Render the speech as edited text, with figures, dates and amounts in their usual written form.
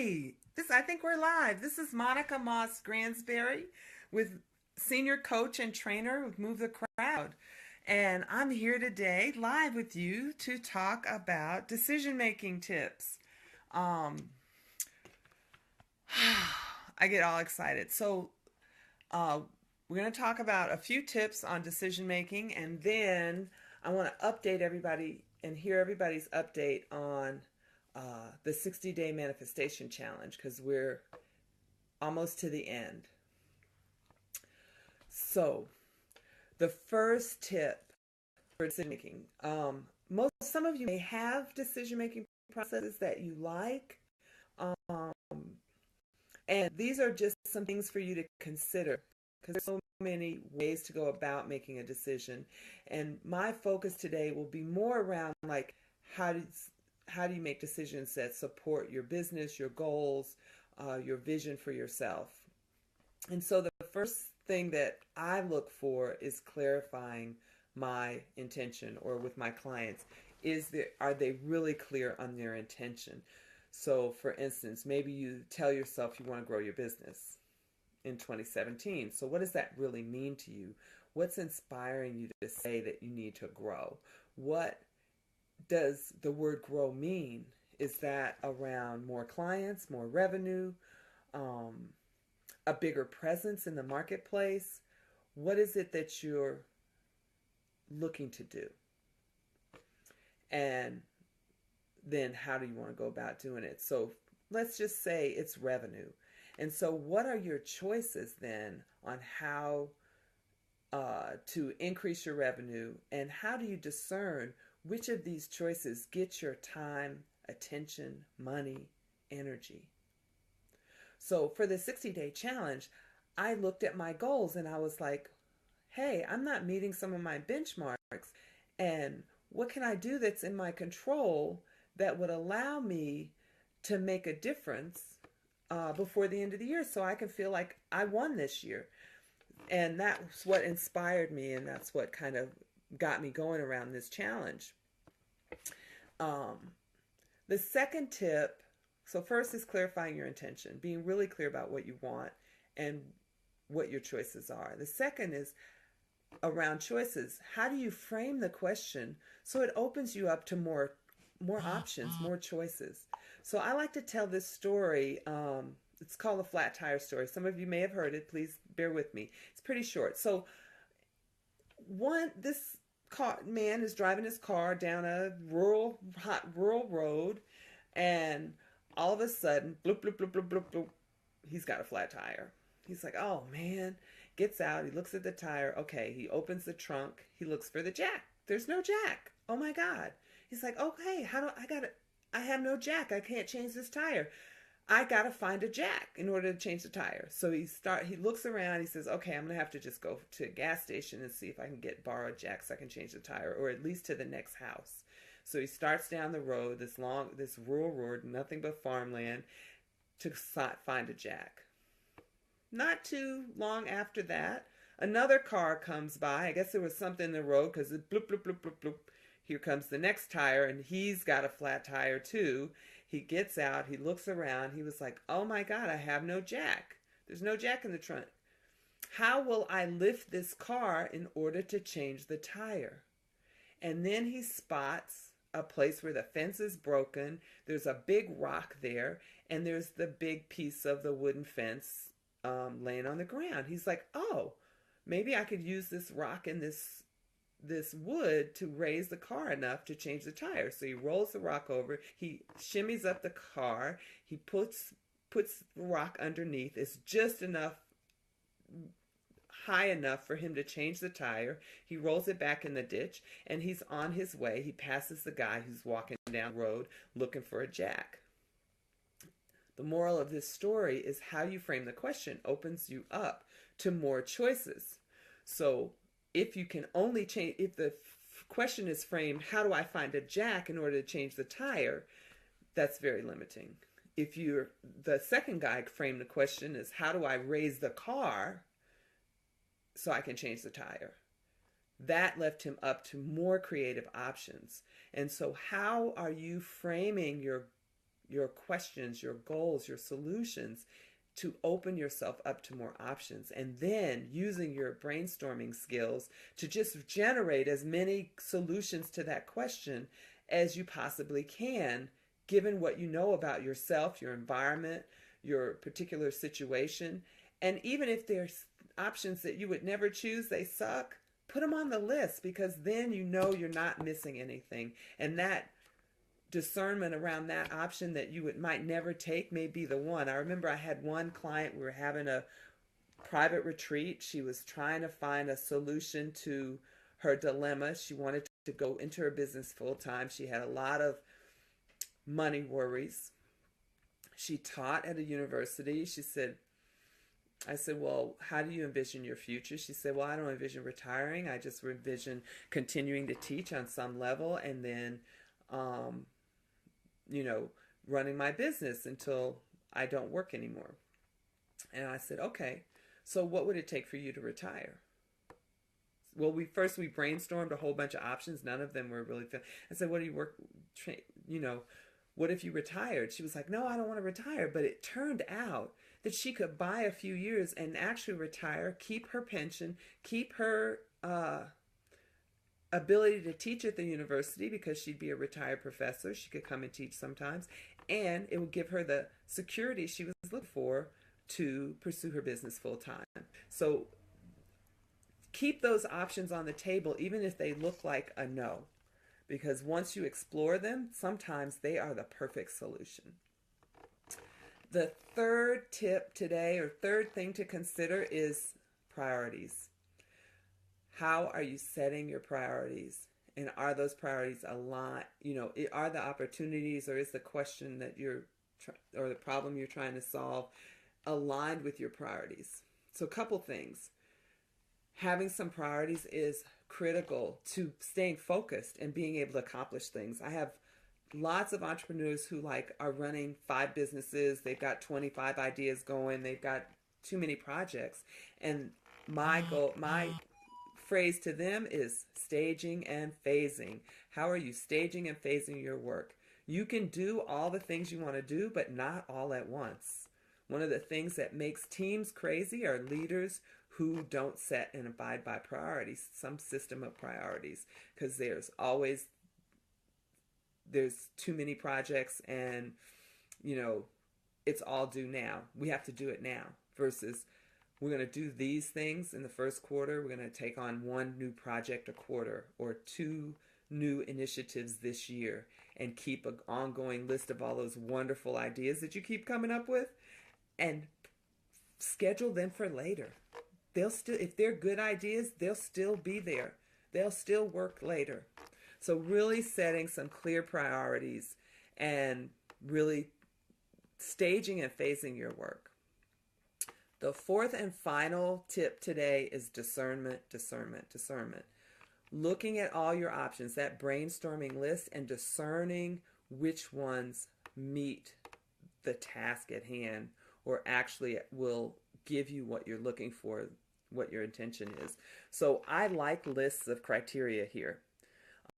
Hey, I think we're live. This is Monika Moss-Gransberry with senior coach and trainer with Move the Crowd. And I'm here today live with you to talk about decision-making tips. Um, I get all excited. Uh, we're going to talk about a few tips on decision-making, and then I want to update everybody and hear everybody's update on the 60-day manifestation challenge, because we're almost to the end. So the first tip for decision making, some of you may have decision making processes that you like, um, and these are just some things for you to consider, because there's so many ways to go about making a decision. And my focus today will be more around like how do you make decisions that support your business, your goals, your vision for yourself. And so the first thing that I look for is clarifying my intention, or with my clients, are they really clear on their intention? So for instance, maybe you tell yourself you want to grow your business in 2017. So what does that really mean to you? What's inspiring you to say that you need to grow? What does the word grow mean? Is that around more clients, more revenue, a bigger presence in the marketplace? What is it that you're looking to do? And then how do you want to go about doing it? So let's just say it's revenue. And so what are your choices then on how to increase your revenue, and how do you discern which of these choices get your time, attention, money, energy? So for the 60-day challenge, I looked at my goals and I was like, hey, I'm not meeting some of my benchmarks, and what can I do that's in my control that would allow me to make a difference before the end of the year, so I can feel like I won this year. And that's what inspired me, and that's what kind of got me going around this challenge. The second tip, so first is clarifying your intention, being really clear about what you want and what your choices are. The second is around choices. How do you frame the question so it opens you up to more options, more choices? So I like to tell this story. It's called the flat tire story. Some of you may have heard it. Please bear with me. It's pretty short. So this man is driving his car down a hot rural road, and all of a sudden, bloop, bloop, bloop, bloop, bloop, bloop, he's got a flat tire. He's like, oh man, gets out. He looks at the tire. Okay, he opens the trunk. He looks for the jack. There's no jack. Oh my God. He's like, okay, I have no jack. I can't change this tire. I got to find a jack in order to change the tire. So he looks around. He says, okay, I'm going to have to just go to a gas station and see if I can borrow a jack so I can change the tire, or at least to the next house. So he starts down the road, this rural road, nothing but farmland, to find a jack. Not too long after that, another car comes by. I guess there was something in the road, because it bloop, bloop, bloop, bloop, bloop. Here comes the next tire, and he's got a flat tire too. He gets out, he looks around, he was like, oh my God, I have no jack. There's no jack in the trunk. How will I lift this car in order to change the tire? And then he spots a place where the fence is broken. There's a big rock there, and there's the big piece of the wooden fence laying on the ground. He's like, oh, maybe I could use this rock and this wood to raise the car enough to change the tire. So he rolls the rock over, he shimmies up the car, he puts the rock underneath. It's just high enough for him to change the tire. He rolls it back in the ditch, and he's on his way. He passes the guy who's walking down the road looking for a jack. The moral of this story is how you frame the question opens you up to more choices. So if you can only change, if the question is framed, how do I find a jack in order to change the tire? That's very limiting. If the second guy framed the question is, how do I raise the car so I can change the tire? That left him up to more creative options. And so how are you framing your your questions, your goals, your solutions, to open yourself up to more options, and then using your brainstorming skills to just generate as many solutions to that question as you possibly can, given what you know about yourself, your environment, your particular situation. And even if there's options that you would never choose, they suck, put them on the list, because then you know you're not missing anything. And that discernment around that option that you might never take may be the one. I remember I had one client, we were having a private retreat. She was trying to find a solution to her dilemma. She wanted to go into her business full time. She had a lot of money worries. She taught at a university. I said, well, how do you envision your future? She said, well, I don't envision retiring. I just envision continuing to teach on some level, and then running my business until I don't work anymore. And I said, okay, so what would it take for you to retire? Well, we brainstormed a whole bunch of options. None of them were really fit. I said, what do you what if you retired? She was like, no, I don't want to retire. But it turned out that she could buy a few years and actually retire, keep her pension, keep her ability to teach at the university, because she'd be a retired professor. She could come and teach sometimes, and it would give her the security she was looking for to pursue her business full time. So keep those options on the table, even if they look like a no, because once you explore them, sometimes they are the perfect solution. The third tip today, or third thing to consider, is priorities. How are you setting your priorities? And are those priorities aligned? Are the opportunities, or is the question that or the problem you're trying to solve aligned with your priorities? So a couple things. Having some priorities is critical to staying focused and being able to accomplish things. I have lots of entrepreneurs who are running 5 businesses. They've got 25 ideas going. They've got too many projects. And my phrase to them is staging and phasing. How are you staging and phasing your work? You can do all the things you want to do, but not all at once. One of the things that makes teams crazy are leaders who don't set and abide by priorities, some system of priorities, because there's too many projects, and it's all due now. We have to do it now, versus we're going to do these things in the first quarter. We're going to take on 1 new project a quarter, or 2 new initiatives this year, and keep an ongoing list of all those wonderful ideas that you keep coming up with, and schedule them for later. If they're good ideas, they'll still be there. They'll still work later. So really setting some clear priorities and really staging and phasing your work. The fourth and final tip today is discernment. Looking at all your options, that brainstorming list, and discerning which ones meet the task at hand, or actually will give you what you're looking for, what your intention is. So I like lists of criteria here.